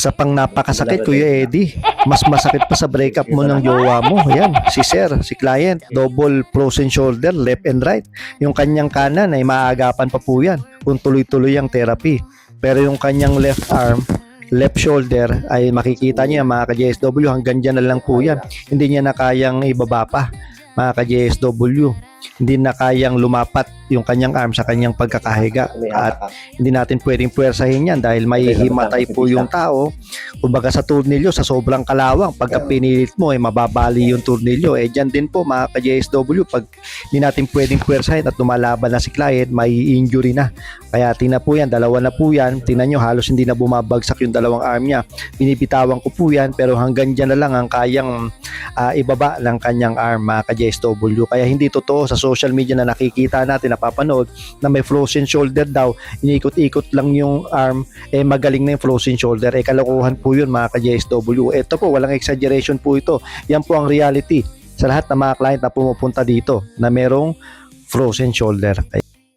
Isa pang napakasakit, Kuya Eddie. Mas masakit pa sa breakup mo ng jowa mo. Ayan, si sir, si client. Double frozen shoulder, left and right. Yung kanyang kanan ay maagapan pa po yan kung tuloy-tuloy ang therapy. Pero yung kanyang left arm, left shoulder ay makikita niya mga ka-JSW, hanggang dyan na lang po yan. Hindi niya na kayang ibaba pa mga ka-JSW. Hindi na kayang lumapat yung kanyang arm sa kanyang pagkakahiga, at hindi natin pwedeng puwersahin yan dahil may himatay po yung tao. Kumbaga sa turnilyo, sa sobrang kalawang, pagka pinilit mo ay mababali yung turnilyo. Dyan din po mga ka-JSW, pag hindi natin pwedeng puwersahin at lumalaban na si client, may injury na. Kaya tingnan po yan, dalawa na po yan. Tingnan nyo, halos hindi na bumabagsak yung dalawang arm niya. Binibitawan ko po yan, pero hanggang dyan na lang ang kayang ibaba ng kanyang arm mga ka-JSW. Kaya hindi totoo sa social media na nakikita natin, napapanood na may frozen shoulder daw, iniikot-ikot lang yung arm, magaling na yung frozen shoulder. Kalokohan po yun mga ka-JSW. Ito po, walang exaggeration po ito. Yan po ang reality sa lahat ng mga client na pumupunta dito na merong frozen shoulder.